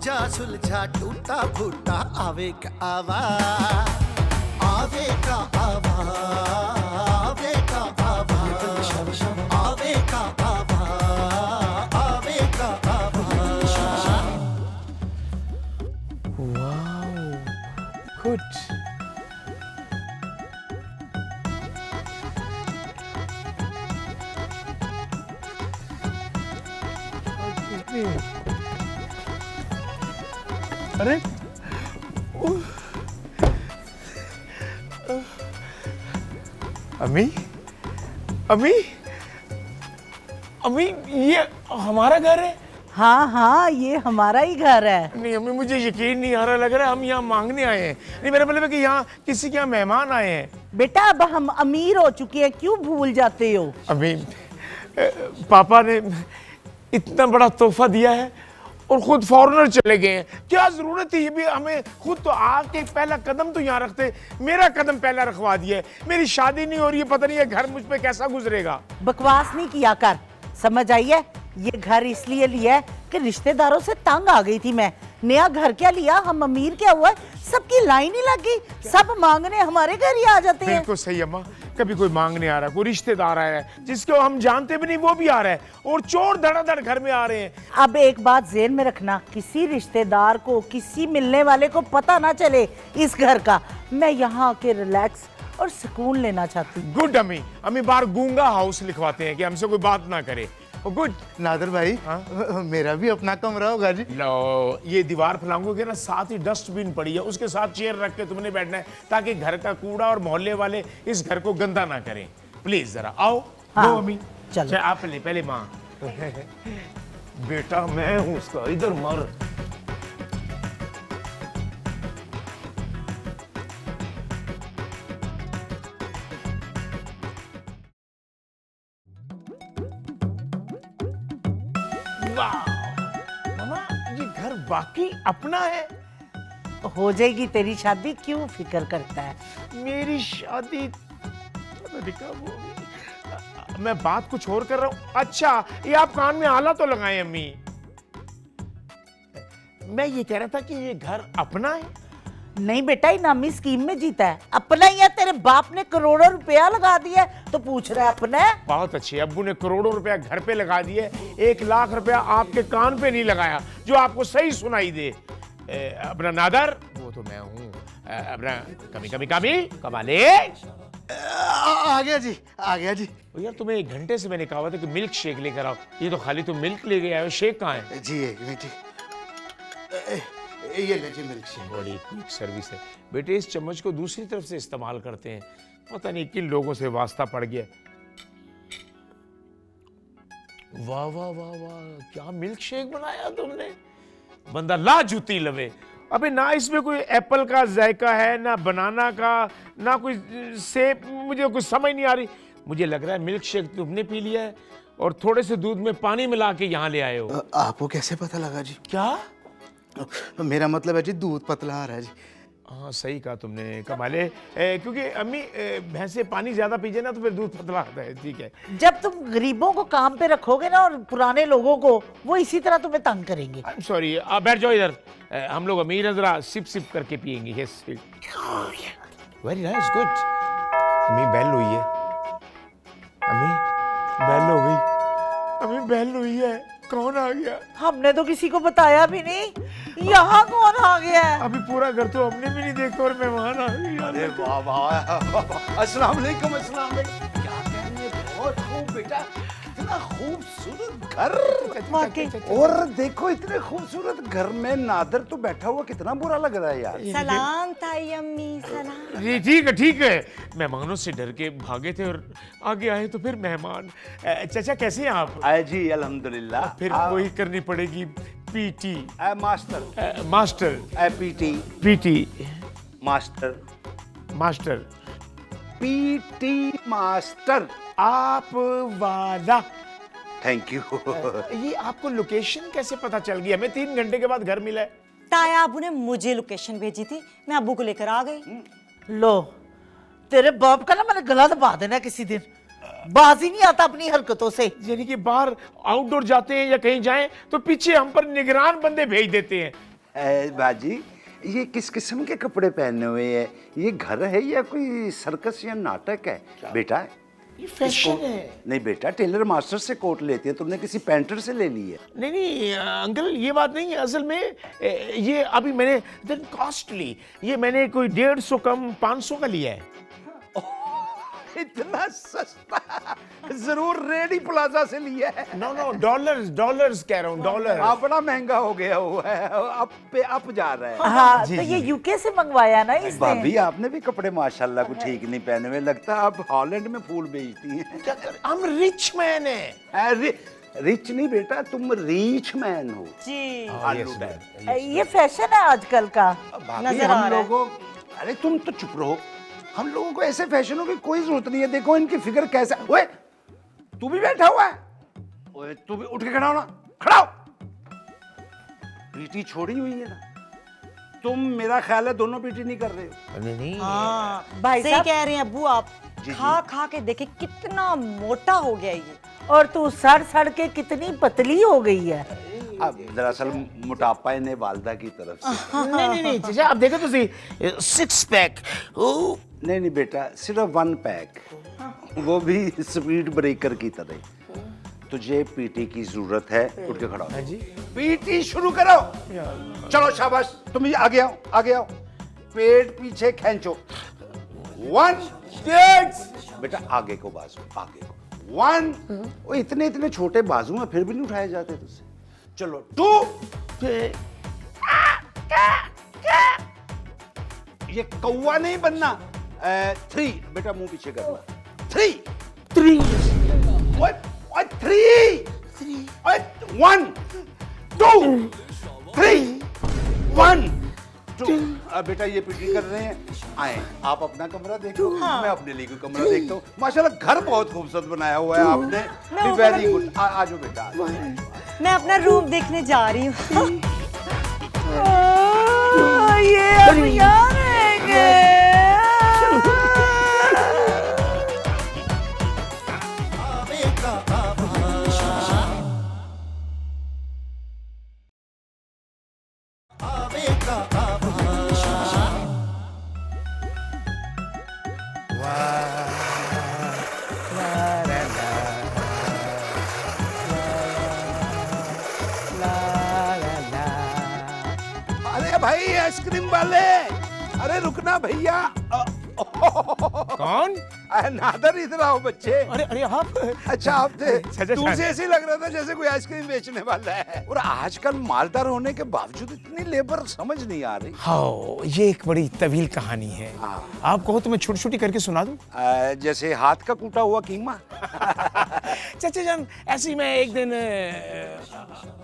सुलझा टूटा फूटा आवे का आवा, आवे का आवा, आवे का आवा, आवे का आवा, आवे का आवा। Wow, good. अरे अम्मी, अम्मी, अम्मी, ये हमारा घर है? हाँ हाँ, ये हमारा ही घर है। नहीं अम्मी, मुझे यकीन नहीं आ रहा, लग रहा है हम यहाँ मांगने आए हैं। नहीं, मेरा मतलब है कि यहाँ किसी के यहाँ मेहमान आए हैं। बेटा अब हम अमीर हो चुके हैं, क्यों भूल जाते हो? अम्मी, पापा ने इतना बड़ा तोहफा दिया है और खुद फॉरेनर चले गए हैं, क्या जरूरत थी? ये भी हमें खुद तो आके पहला कदम तो यहाँ रखते। मेरा कदम पहला रखवा दिया है, मेरी शादी नहीं हो रही है, पता नहीं है घर मुझ पे कैसा गुजरेगा। बकवास नहीं किया कर, समझ आई है? ये घर इसलिए लिया है कि रिश्तेदारों से तंग आ गई थी मैं। नया घर क्या लिया, हम अमीर क्या हुआ, सबकी लाइन ही लग गई, सब मांगने हमारे घर ही आ जाते हैं। बिल्कुल सही अम्मा, कभी कोई मांगने आ रहा है, कोई रिश्तेदार आया है जिसको हम जानते भी नहीं, वो भी आ रहा है, और चोर धड़ाधड़ घर में आ रहे हैं। अब एक बात ज़हन में रखना, किसी रिश्तेदार को, किसी मिलने वाले को पता ना चले इस घर का। मैं यहाँ आके रिलैक्स और सुकून लेना चाहती हूँ। गुड अम्मी, अम्मी बाहर गूंगा हाउस लिखवाते हैं कि हमसे कोई बात ना करे। गुड। नादर भाई, मेरा भी अपना कमरा होगा जी। लो, ये दीवार फैलाऊंगे ना, साथ ही डस्टबिन पड़ी है, उसके साथ चेयर रख के तुमने बैठना है, ताकि घर का कूड़ा और मोहल्ले वाले इस घर को गंदा ना करें। प्लीज जरा आओ। हाँ, लो अम्मी, चलो। आप पहले माँ। बेटा मैं हूँ उसका, इधर मर। मामा, ये घर बाकी अपना है? हो जाएगी तेरी शादी, क्यों फिक्र करता है? मेरी शादी पता नहीं कब होगी। मैं बात कुछ और कर रहा हूँ। अच्छा, ये आप कान में आला तो लगाएं अम्मी। मैं ये कह रहा था कि ये घर अपना है। नहीं बेटा, इनामी स्कीम में जीता है, अपना ही है। तेरे बाप ने करोड़ों रुपया लगा दिया है तो पूछ रहा है अपना है? बहुत अच्छे, अब्बू ने करोड़ों रुपया घर पे लगा दिए, 1 लाख रुपया आपके कान पे नहीं लगाया जो आपको सही सुनाई दे। अपना नादर, वो तो मैं हूँ। अपना कमी कमी कमी कमाले। आ गया जी, आ गया जी। यार तुम्हें 1 घंटे से मैंने कहा था कि मिल्क शेक लेकर आओ, ये तो खाली तुम मिल्क ले गए आए हो, शेक कहाँ है? जी एक मिनट, ये ले जी मिल्क शेक। बड़ी क्विक सर्विस है बेटे, इस चम्मच को दूसरी तरफ से इस्तेमाल करते हैं, पता नहीं किन लोगों से वास्ता पड़ गया। वाह वाह वाह वाह, क्या मिल्क शेक बनाया तुमने, बंदा ला जूती लवे। अबे ना इसमें कोई एप्पल का जायका है, ना बनाना का, ना कोई सेब, मुझे कुछ समझ नहीं आ रही। मुझे लग रहा है मिल्क शेक तुमने पी लिया है और थोड़े से दूध में पानी मिला के यहाँ ले आए हो। आपको कैसे पता लगा जी? क्या? मेरा मतलब है जी, दूध पतला आ रहा है जी। हाँ सही कहा तुमने, कमाले। क्योंकि अम्मी भैंसे पानी ज्यादा पीजे ना तो फिर दूध पतला आता है। ठीक है, जब तुम गरीबों को काम पे रखोगे ना और पुराने लोगों को, वो इसी तरह तुम्हें तंग करेंगे। आई एम सॉरी, आप बैठ जाओ इधर। हम लोग अमीर हैं, जरा सिप सिप करके पियेंगे। Yes, very nice, good. अम्मी बेल हुई है, अम्मी बेल हो गई, अम्मी बेल हुई है। कौन आ गया? हमने तो किसी को बताया भी नहीं। यहाँ कौन आ गया है? अभी पूरा घर तो हमने भी नहीं देखा और मेहमान आ गए। अरे वाह वाह, अस्सलाम वालेकुम। अस्सलाम वालेकुम। क्या कहने, बहुत खूब बेटा, कितना खूबसूरत घर। और देखो, इतने खूबसूरत घर में नादर तो बैठा हुआ, कितना बुरा लग रहा है यार। सलाम ताई अम्मी, सलाम। जी ठीक है, ठीक है। मेहमानों से डर के भागे थे और आगे आए तो फिर मेहमान। चाचा कैसे हैं आप? आए जी, अल्हम्दुलिल्लाह। फिर वही करनी पड़ेगी, PT. Master. Master. PT. PT. Master. Master. PT master. आप वाला। Thank you. ये आपको लोकेशन कैसे पता चल गई? हमें 3 घंटे के बाद घर मिला है। ताया अबू ने मुझे लोकेशन भेजी थी, मैं अबू को लेकर आ गई। लो, तेरे बाप का ना मैंने गला दबा देना किसी दिन। बाज ही नहीं आता अपनी हरकतों से। यानी कि बाहर आउटडोर जाते हैं या कहीं जाएं तो पीछे हम पर निगरान बंदे भेज देते हैं। बाजी, ये किस किस्म के कपड़े पहने हुए हैं? ये घर है या कोई सर्कस या नाटक है? बेटा ये फैशन है। नहीं बेटा, टेलर मास्टर से कोट लेती है, तुमने किसी पेंटर से ले ली है? नहीं नहीं अंकल, ये बात नहीं है। असल में ये अभी मैंने कॉस्टली, ये मैंने कोई 150 कम 500 का लिया है। इतना सस्ता? जरूर रेडी प्लाजा से लिया है। नो नो, डॉलर्स कह रहा हूँ, डॉलर। बड़ा महंगा हो गया हुआ है, अप जा रहा है। हाँ, तो ये यूके से मंगवाया ना इसने। भाभी आपने भी कपड़े माशाल्लाह को ठीक नहीं पहने हुए, लगता है आप हॉलैंड में फूल बेचती हैं। हम रिच मैन है। रिच नहीं बेटा, तुम रीच मैन हो। जी आलू डैड। ये फैशन है आजकल का। भाभी नजर आ हम रहा है। लोगों, अरे तुम तो चुप रहो, हम लोगों को ऐसे फैशनों की कोई जरूरत नहीं है। देखो इनकी फिगर कैसा। ओए तू भी बैठा हुआ है, ओए तू भी उठ के खड़ा हो ना, खड़ा हो। पीटी छोड़ी हुई है ना तुम, मेरा ख्याल है दोनों पीटी नहीं कर रहे हो। नहीं नहीं, हाँ भाई सही साहब- कह रहे हैं अब्बू आप। जी। खा खा के देखे कितना मोटा हो गया ये। और तू सड़ सड़ के कितनी पतली हो गई है। अब दरअसल मोटापा इन्हें वालदा की तरफ से। नहीं नहीं चाचा, आप देखो तो सही, 6 पैक। नहीं नहीं बेटा, सिर्फ 1 पैक, वो भी स्पीड ब्रेकर की तरह। तुझे पीटी की जरूरत है, उठ के खड़ा हो। जी। पीटी शुरू करो। चलो शाबाश, तुम ये आगे आओ, आगे आओ, पेट पीछे खींचो। 1 बेटा, आगे को बाजू, आगे को। 1, वो इतने इतने छोटे बाजू में फिर भी नहीं उठाए जाते तुझसे। चलो 2, ये कौवा नहीं बनना। 3 बेटा, मुंह पीछे करना। 3 ओए 3 ओए 1 2 3 1 2। बेटा ये पीटी कर रहे हैं, आए आप अपना कमरा देखो, मैं अपने लिए कोई कमरा देखता हूँ। माशाल्लाह घर बहुत खूबसूरत बनाया हुआ है आपने, वेरी गुड। आ जाओ बेटा, आ जाओ। मैं अपना रूम देखने जा रही हूँ। ये अब यहाँ रहेंगे। आवेगा आवाज, आवेगा आवाज। अरे भाई आइसक्रीम वाले, अरे रुकना भैया। कौन? नादर, इधर आओ बच्चे। अरे अरे आप। अच्छा आप थे, अच्छा, दूर से ऐसे ही लग रहा था जैसे कोई आइसक्रीम बेचने वाला है। और आजकल मालदार होने के बावजूद इतनी लेबर समझ नहीं आ रही। हाँ, ये एक बड़ी तवील कहानी है। आप कहो तो मैं छोटी छोटी करके सुना दूं? जैसे हाथ का कूटा हुआ कीमा। चाचा जान, ऐसे ही मैं एक दिन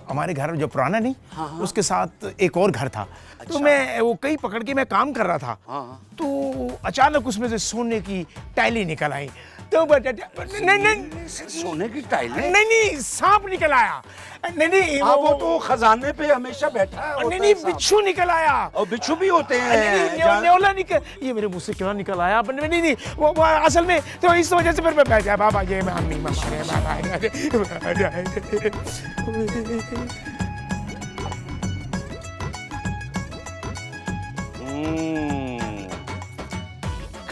हमारे घर जो पुराना नहीं, उसके साथ एक और घर था। तो मैं वो कई पकड़ के मैं काम कर रहा था, तो अचानक उसमें से सोने की टाइलें निकल आई। तो नहीं सोने की टाइलें? नहीं, सांप निकल आया। नहीं वो तो खजाने पे हमेशा बैठा है। नहीं, बिच्छू निकल आया। और बिच्छू भी होते नहीं, न्योला निकल, ये मेरे मुंह से क्यों निकल आया? नहीं, वो असल में तो इस वजह से फिर मैं बैठ गया। बाबा ये मैं अम्मी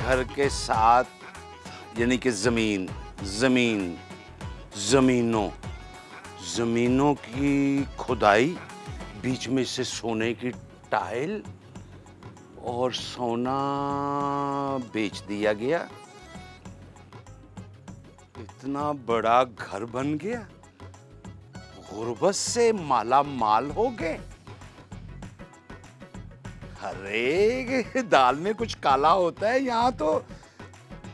घर के साथ, यानी कि जमीनों की खुदाई, बीच में से सोने की टाइल, और सोना बेच दिया गया। इतना बड़ा घर बन गया, गुर्बत से माला माल हो गए। अरे दाल में कुछ काला होता है, यहाँ तो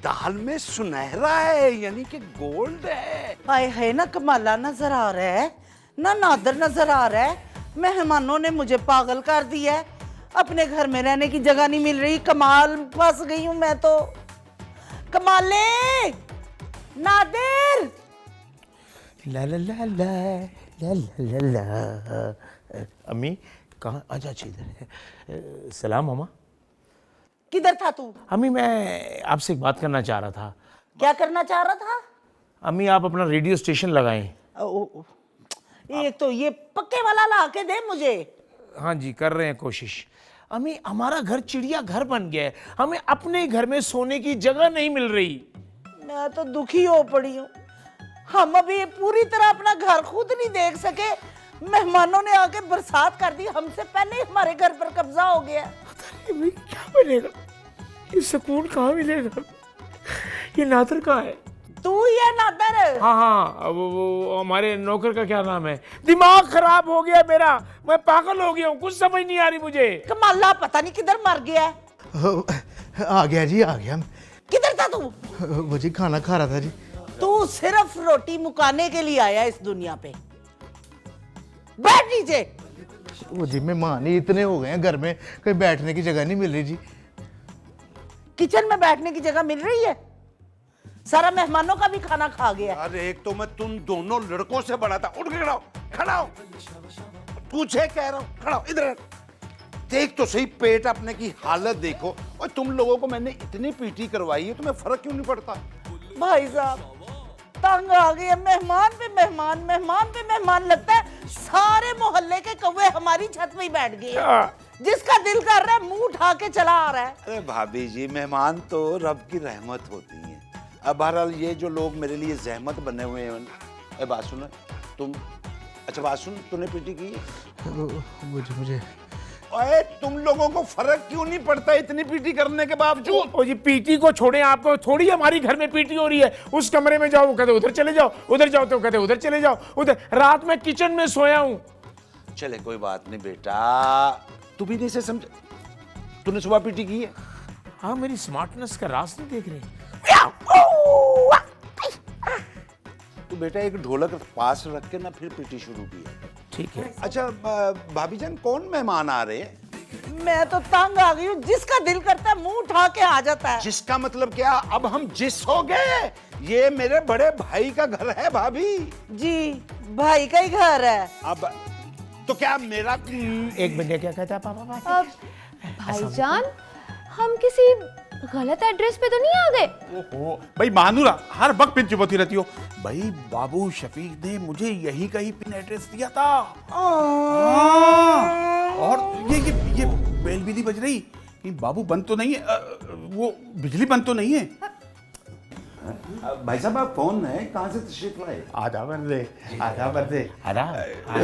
दाल में सुनहरा है, यानी कि गोल्ड है। आए है ना, कमाला नजर आ रहा है ना, नादर नजर आ रहा है। मेहमानों ने मुझे पागल कर दिया है, अपने घर में रहने की जगह नहीं मिल रही। कमाल, फंस गई हूं मैं तो। कमाले, नादिर। ला ला ला ला ला ला ला ला। अम्मी कहाँ? अच्छा इधर। सलाम मामा। किधर था तू? अम्मी मैं आपसे एक बात करना चाह रहा था। क्या करना चाह रहा था? अम्मी आप अपना रेडियो स्टेशन लगाएं। एक तो ये पक्के वाला ला के दे मुझे। हाँ जी कर रहे हैं कोशिश। अम्मी हमारा घर चिड़िया घर बन गया है, हमें अपने घर में सोने की जगह नहीं मिल रही। मैं तो दुखी हो पड़ी हूँ। हम अभी पूरी तरह अपना घर खुद नहीं देख सके, मेहमानों ने आके बरसात कर दी, हमसे पहले ही हमारे घर पर कब्जा हो गया। अरे भाई क्या बनेगा, ये सुकून कहाँ मिलेगा, ये नादर कहाँ है? तू ही है नादर। हाँ हाँ वो हमारे नौकर का क्या नाम है? दिमाग खराब हो गया मेरा, मैं पागल हो गया हूँ, कुछ समझ नहीं आ रही मुझे। कमाला पता नहीं किधर मर गया है। आ गया जी आ गया। किधर था तू? वो जी खाना खा रहा था जी। तू सिर्फ रोटी मुकाने के लिए आया इस दुनिया पे। बैठ नीचे। वो जी मेहमान ही इतने हो गए हैं घर में, कहीं बैठने की जगह नहीं मिल रही जी। किचन में बैठने की जगह मिल रही है? सारा मेहमानों का भी खाना खा गया। अरे एक तो मैं तुम दोनों लड़कों से बड़ा था। उठ के खड़ा हो, खड़ा हो। तुझे कह रहा हूं खड़ा हो, इधर देख तो सही, पेट अपने की हालत देखो। और तुम लोगों को मैंने इतनी पीटी करवाई है, तुम्हें फर्क क्यों नहीं पड़ता? भाई साहब तंग आ गए, मेहमान पे मेहमान, मेहमान पे मेहमान, लगता है सारे मोहल्ले के कौवे हमारी छत पे ही बैठ गए। जिसका दिल कर रहा है मुंह उठा के चला आ रहा है। अरे भाभी जी, मेहमान तो रब की रहमत होती है। अब बहरहाल ये जो लोग मेरे लिए जहमत बने हुए हैं। बात सुन तुम, अच्छा बात सुन, तूने पीटी की? वो जी मुझे ओए तुम लोगों को फर्क क्यों नहीं पड़ता इतनी पीटी करने के बावजूद? ओ जी पीटी को छोड़े, आपको थोड़ी हमारी घर में पीटी हो रही है। उस कमरे में जाओ, वो कहते उधर चले जाओ, उधर जाओ तो कहते उधर चले जाओ, उधर। रात में किचन में सोया हूँ। चले कोई बात नहीं बेटा, तू भी नहीं से समझ। तूने सुबह पीटी की है? हाँ मेरी स्मार्टनेस का राज नहीं देख रहे। तू बेटा एक ढोलक पास रख के ना फिर पीटी शुरू की है। ठीक है। अच्छा भाभी जान, कौन मेहमान आ रहे हैं? मैं तो तंग आ गई हूँ, जिसका दिल करता है मुंह उठा के आ जाता है। जिसका मतलब क्या? अब हम जिस हो गए। ये मेरे बड़े भाई का घर है भाभी। जी भाई का ही घर है। अब तो क्या मेरा? एक मिनट, क्या कहता है पापा? भाईजान हम किसी गलत एड्रेस पे तो नहीं आ गए? ओहो भाई मानूरा, हर वक्त पिन चुपती रहती हो। भाई बाबू शफीक ने मुझे यही कहीं पिन एड्रेस दिया था। और ये बेल भी नहीं बज रही कि बाबू बंद तो नहीं है, वो बिजली बंद तो नहीं है। भाई साहब आप कौन है, कहाँ से तशरीफ लाए? आधा बंदे, आधा बंदे।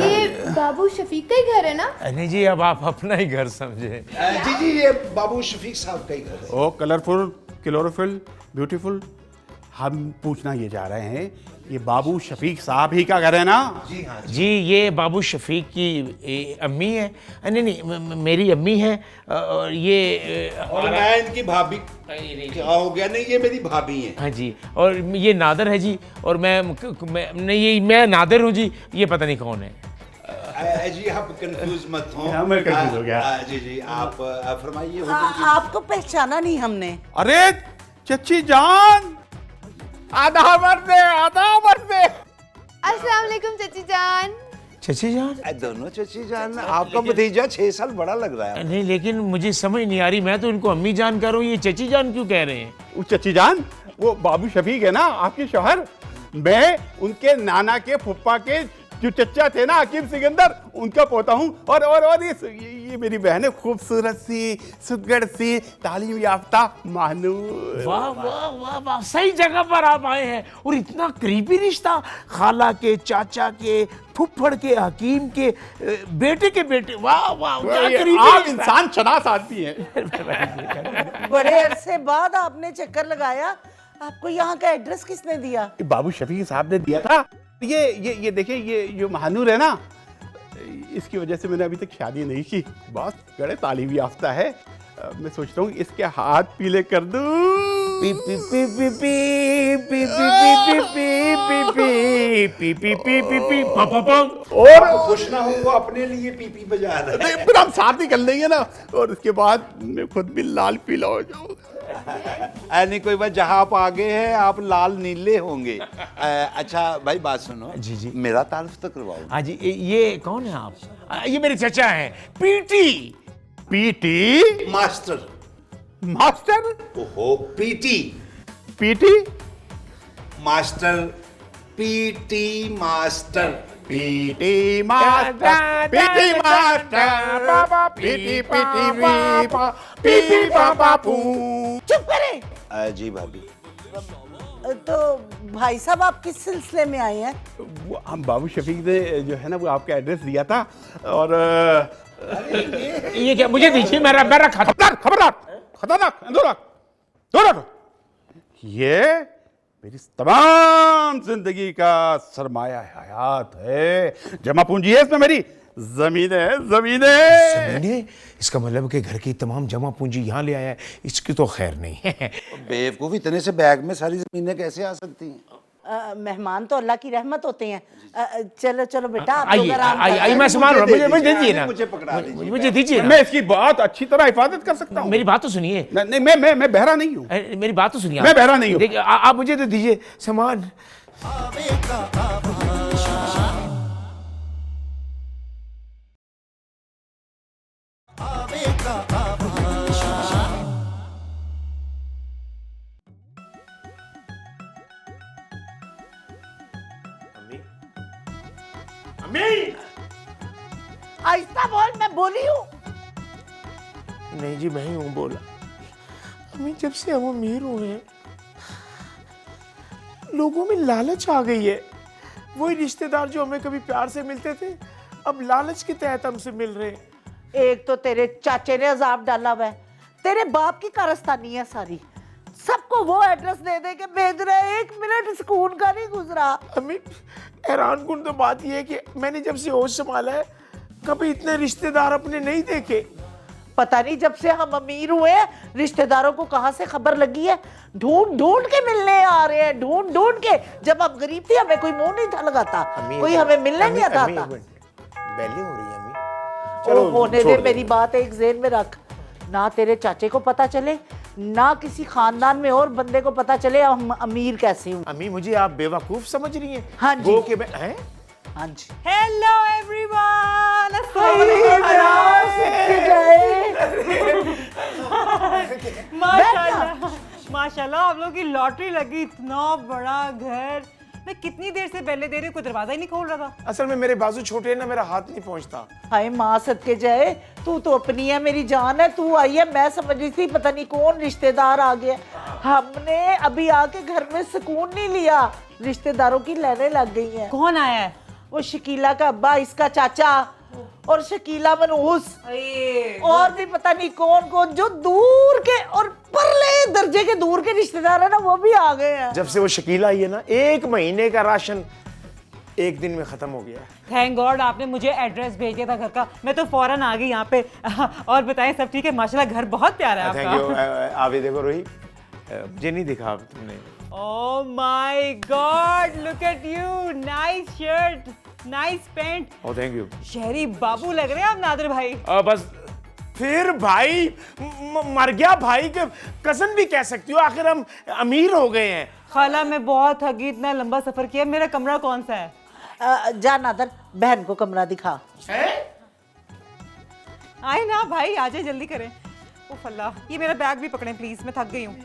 ये बाबू शफीक का ही घर है ना? नहीं जी, अब आप अपना ही घर समझे। जी जी, ये बाबू शफीक साहब का ही घर है। ओ कलरफुल, क्लोरोफिल, ब्यूटीफुल। हम पूछना ये जा रहे हैं, ये बाबू शफीक साहब ही का घर है ना? जी हाँ। जी ये बाबू शफीक की अम्मी है। नहीं नहीं मेरी अम्मी है। और ये और मैं इनकी भाभी। क्या हो गया? नहीं ये मेरी भाभी है। हाँ जी, और ये नादर है जी। और मैं नादर हूँ जी, ये पता नहीं कौन है। जी आप कंफ्यूज मत हो। हाँ, मैं confuse हो गया। जी जी आप फरमाइए। आपको पहचाना नहीं हमने। अरे चच्ची जान, आधा मर्दे, आधा मर्दे। अस्सलाम वालेकुम चाची जान। चची जान? दोनों चची जान। आपका भतीजा 6 साल बड़ा लग रहा है। नहीं लेकिन मुझे समझ नहीं आ रही, मैं तो इनको अम्मी जान कर रहा हूँ, ये चची जान क्यों कह रहे हैं? वो चच्ची जान, वो बाबू शफीक है ना आपके शौहर, मैं उनके नाना के फुप्पा के जो चच्चा थे ना हकीम सिकंदर, उनका पोता हूँ। और ये मेरी बहन है, खूबसूरत सी, सुगड़ सी, तालीम याफ्ता मानूर। वाह वाह वाह वाह, सही जगह पर आप आए हैं। और इतना करीबी रिश्ता, खाला के, चाचा के, फुफ्फड़ के, हकीम के बेटे के बेटे। वाह वाह, क्या करीबी आप रिश्ता। इंसान शनास आदमी हैं। बड़े अरसे बाद आपने चक्कर लगाया। आपको यहाँ का एड्रेस किसने दिया? बाबू शफीक साहब ने दिया था। ये देखिए, ये जो महानूर है ना, इसकी वजह से मैंने अभी तक शादी नहीं की। बहुत बड़े तालीम याफ्ता है। मैं सोच रहा हूँ इसके हाथ पीले कर दूं। P P P P P P P P P P P P P P पा। और खुश ना हो वो अपने लिए पीपी बजा रहा है। नहीं, फिर हम साथ ही कर लेंगे ना, और उसके बाद मैं खुद भी लाल पीला हो जाऊंगा। नहीं कोई बात, जहाँ आप आगे हैं आप लाल नीले होंगे। अच्छा भाई बात सुनो। जी जी। मेरा तारुफ तो करवाओ। हाँ जी, ये कौन है आप? ये मेरे चचा हैं, पीटी। PT master. मास्टर? ओहो PT. PT master, PT master. PT master PT master PT PT पीपा पीपी पापा पू। चुप करे। जी भाभी, तो भाई साहब आप किस सिलसिले में आए हैं? वो हम बाबू शफीक ने जो है ना वो आपका एड्रेस दिया था और ये क्या, मुझे दीजिए, मेरा मेरा खाता। खबरदार खबरदार खतरनाक दो ये मेरी तमाम जिंदगी का सरमाया हयात है, जमा पूंजी है इसमें, मेरी जमीनें। मैंने इसका मतलब कि घर की तमाम जमा पूंजी यहाँ ले आया है, इसकी तो खैर नहीं है। बेवकूफ, इतने से बैग में सारी जमीनें कैसे आ सकती हैं? मेहमान तो अल्लाह की रहमत होते हैं। चलो चलो बेटा, आप आइए लोग आराम आइए करें। आइए, मैं संभाल रहा हूँ, मुझे दीजिए ना, मुझे पकड़ा दीजिए। मुझे दीजिए ना। मैं इसकी बहुत अच्छी तरह हिफाजत कर सकता हूँ। मेरी बात तो सुनिए, नहीं, मैं बहरा नहीं हूँ। मेरी बात तो सुनिए। मैं बहरा नहीं हूँ। देखिए, आप मुझे तो दीजिए सामान। आवेगा आवाज, आवेगा आवाज, आहिस्ता बोल, मैं बोली हूँ। नहीं जी, मैं ही हूँ बोला। अम्मी, जब से हम अमीर हुए हैं लोगों में लालच आ गई है। वही रिश्तेदार जो हमें कभी प्यार से मिलते थे अब लालच के तहत हमसे मिल रहे हैं। एक तो तेरे चाचे ने अजाब डाला हुआ है, तेरे बाप की कारस्तानी है सारी। सबको वो एड्रेस दे दे के भेज रहे हैं, 1 मिनट सुकून का नहीं गुजरा। अम्मी, हैरान कुन तो बात यह है कि मैंने जब से होश संभाला है कभी इतने रिश्तेदार अपने नहीं देखे। पता नहीं जब से हम अमीर हुए हैं रिश्तेदारों को कहां से खबर लगी है, ढूंढ ढूंढ के मिलने आ रहे हैं, ढूंढ ढूंढ के। जब हम गरीब थे हमें कोई मुंह नहीं था लगाता, कोई हमें मिलने नहीं आता था। बैले हो रही है अम्मी। चलो होने दे, मेरी बात एक ज़हन में रख, ना तेरे चाचे को पता चले ना किसी खानदान में और बंदे को पता चले हम अमीर कैसे हूँ। अम्मी, मुझे आप बेवकूफ समझ रही हैं? हाँ जी। गो के हैं? हाँ जी। हेलो एवरीवन, माशाल्लाह माशाल्लाह, आप लोगों की लॉटरी लगी। इतना बड़ा घर, मैं कितनी देर से पहले दे रही हूँ, कोई दरवाजा ही नहीं खोल रहा था। असल में मेरे बाजू छोटे हैं ना, मेरा हाथ नहीं पहुंचता। हाय माँ सदके जाए, तू तो अपनी है, मेरी जान है। तू आई है, मैं समझ रही थी पता नहीं कौन रिश्तेदार आ गया। हमने अभी आके घर में सुकून नहीं लिया, रिश्तेदारों की लाइनें लग गई हैं। कौन आया है? वो शकीला का अब्बा, इसका चाचा और शकीला मनहूस और भी पता नहीं कौन कौन, जो दूर के और परले दर्जे के दूर के रिश्तेदार है ना, वो भी आ गए हैं। जब से वो शकीला आई है ना, 1 महीने का राशन 1 दिन में खत्म हो गया है। थैंक गॉड आपने मुझे एड्रेस भेज दिया था घर का, मैं तो फौरन आ गई यहाँ पे। और बताएं सब ठीक है? माशाल्लाह घर बहुत प्यारा है थैंक यू। आपका। आप ये देखो रोहित, मुझे नहीं दिखा तुमने। Oh my God! Look at you! Nice shirt, nice pant. Oh thank you. शहरी बाबू लग रहे हैं आप नादिर भाई। बस फिर भाई मर गया भाई के कजन भी कह सकती हो, आखिर हम अमीर हो गए हैं। खाला मैं बहुत थकी, इतना लंबा सफर किया। मेरा कमरा कौन सा है? जा नादर, बहन को कमरा दिखा। आए ना भाई, आ जाए, जल्दी करें। उफ अल्लाह, ये मेरा बैग भी पकड़ें प्लीज, मैं थक गई हूँ।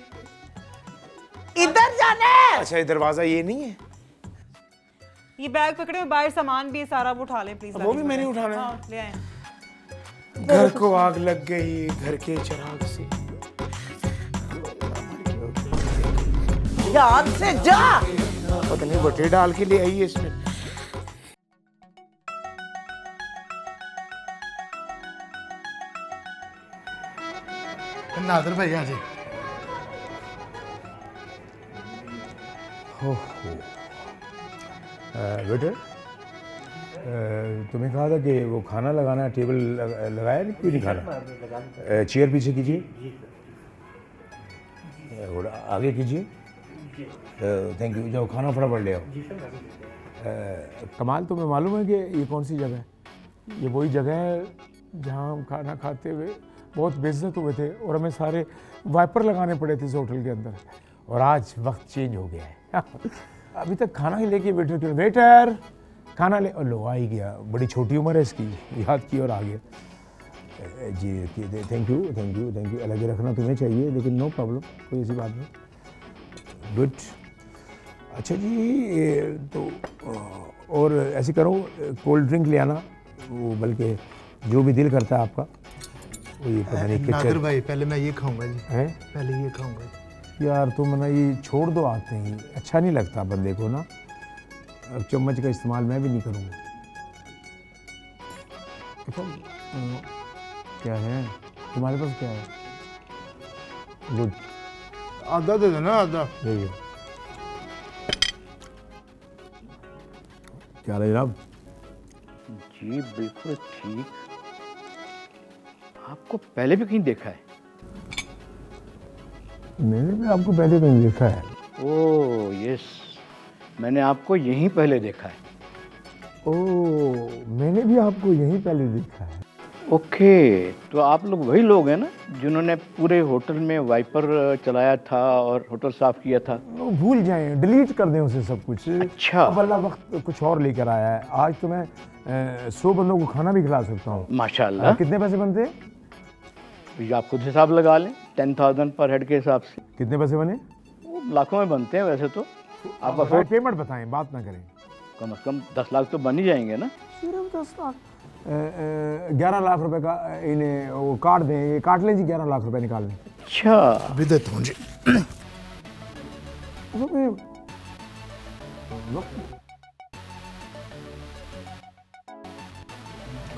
इधर जाना है। अच्छा, ये दरवाजा ये नहीं है? ये बैग पकड़े, बाहर सामान भी है सारा, वो उठा लें प्लीज। वो भी मैंने उठाना है? हाँ, ले आए। घर को आग लग गई घर के चिराग से। ध्यान से जा। पता नहीं बटे डाल के ले आई है इसमें। नादर भाई आ जाए। बेटे, तुम्हें कहा था कि वो खाना लगाना, टेबल लगाया नहीं? क्यों नहीं खाना? चेयर पीछे कीजिए, और आगे कीजिए। Thank you. जाओ खाना फटाफट ले आओ। कमाल, तुम्हें मालूम है कि ये कौन सी जगह है? ये वही जगह है जहाँ हम खाना खाते हुए बहुत बेइज्जत हुए थे और हमें सारे वाइपर लगाने पड़े थे इस होटल के अंदर। और आज वक्त चेंज हो गया है। अभी तक खाना ही लेके वेटर के वेटर खाना ले, लो आ ही गया। बड़ी छोटी उम्र है इसकी, याद की और आ गया। जी thank you thank you thank you. अलग रखना तुम्हें चाहिए, लेकिन नो प्रॉब्लम, कोई ऐसी बात नहीं। गुड। अच्छा जी, तो और ऐसे करो, कोल्ड ड्रिंक ले आना, वो बल्कि जो भी दिल करता है आपका, वो ये पता नहीं नागर किचन भाई पहले मैं ये खाऊंगा जी, है पहले ये खाऊंगा। यार। तुम ना ये छोड़ दो आते ही, अच्छा नहीं लगता बंदे को ना। अब चम्मच का इस्तेमाल मैं भी नहीं करूँगा। क्या है तुम्हारे पास, क्या है? गुड, आधा दे देना, आधा। देखिए क्या रहे जनाब? जी बिल्कुल ठीक। आपको पहले भी कहीं देखा है? मैंने भी आपको पहले कहीं देखा है। ओह यस, मैंने आपको यहीं पहले देखा है। ओह, मैंने भी आपको यहीं पहले देखा है। ओके, तो आप लोग वही लोग हैं ना जिन्होंने पूरे होटल में वाइपर चलाया था और होटल साफ किया था? वो भूल जाएं, डिलीट कर दें उसे सब कुछ। अच्छा। अब अल्लाह वक्त कुछ और लेकर आया है। आज तो मैं 100 बंदों को खाना भी खिला सकता हूँ। माशाल्लाह। कितने पैसे बनते हैं? ये आप खुद हिसाब लगा लें, 10,000 पर हेड के हिसाब से। कितने पैसे बने? वो लाखों में बनते हैं वैसे तो। आपका बताएं, पेमेंट बताएं, बात ना करें। कम से कम 10 लाख तो बन ही जाएंगे ना? सिर्फ 10 लाख? 11 लाख रुपए का इन्हें वो काट दें, ये काट लें जी, 11 लाख रुपए निकाल लें। अच्छा, अभी देता हूँ जी।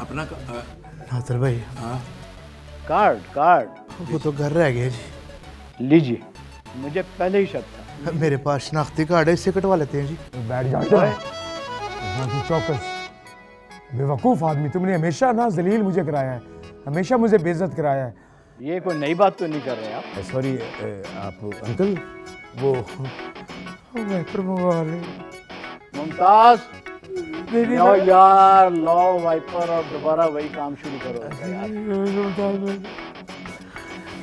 अपना नासिर भाई, कार्ड कार्ड वो तो घर रह गया जी। लीजिए, मुझे पहले ही शक था। मेरे पास शनाख्ती कार्ड है, इससे कटवा लेते हैं जी। बैठ जाओ। चौकस बेवकूफ़ आदमी, तुमने हमेशा ना जलील मुझे कराया है, हमेशा मुझे बेइज्जत कराया है। ये कोई नई बात तो नहीं कर रहे आप? सॉरी आप अंकल, वो वाइपर मंगवा रहे। मुमताज, लो यार, लो वाइपर और दोबारा वही काम शुरू करो।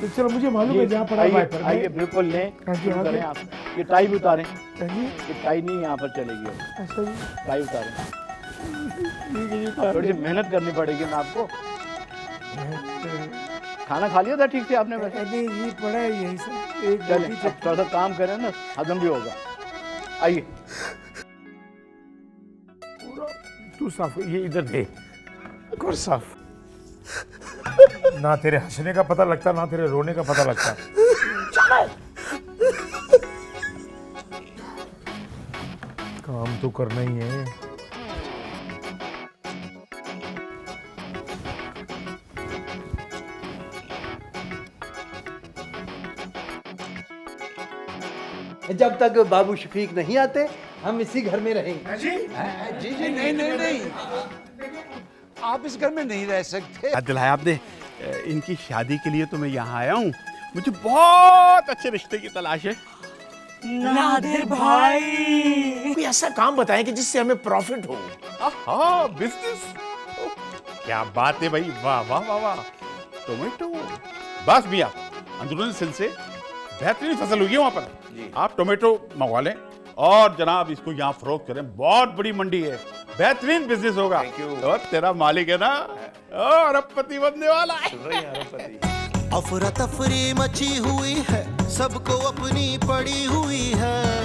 तो चलो, मुझे मालूम है जहाँ पड़ा आइए, वाइपर। आइए बिल्कुल लें, शुरू करें आप। ये टाई भी उतारें। ये टाई नहीं यहाँ पर चलेगी, टाई उतारें। थोड़ी सी मेहनत करनी पड़ेगी ना आपको। खाना खा लिया था ठीक से आपने? वैसे ये पड़ा है यही सब। चलें, अब थोड़ा सा काम करें ना, हजम भी होगा। आइए। तू साफ, ये इधर दे, कर साफ। ना तेरे हंसने का पता लगता, ना तेरे रोने का पता लगता। काम तो करना ही है। जब तक बाबू शफीक नहीं आते हम इसी घर में रहेंगे। जी जी, नहीं नहीं नहीं, आप इस घर में नहीं रह सकते। याद दिलाया आपने। इनकी शादी के लिए तो मैं यहाँ आया हूँ। मुझे बहुत अच्छे रिश्ते की तलाश है। नादिर भाई, कोई ऐसा काम बताएं कि जिससे हमें प्रॉफिट हो। हाँ, बिजनेस। क्या बात है भाई, वाह वाह वाह वाह। टोमेटो, बस भैया, अंदरूनी सिल से बेहतरीन फसल हुई है वहाँ पर। आप टोमेटो मंगवा लें और जनाब इसको यहाँ फरोख्त करें। बहुत बड़ी मंडी है, बेहतरीन बिजनेस होगा। और तेरा मालिक है ना, अरबपति बनने वाला है। अफरा तफरी मची हुई है, सबको अपनी पड़ी हुई है।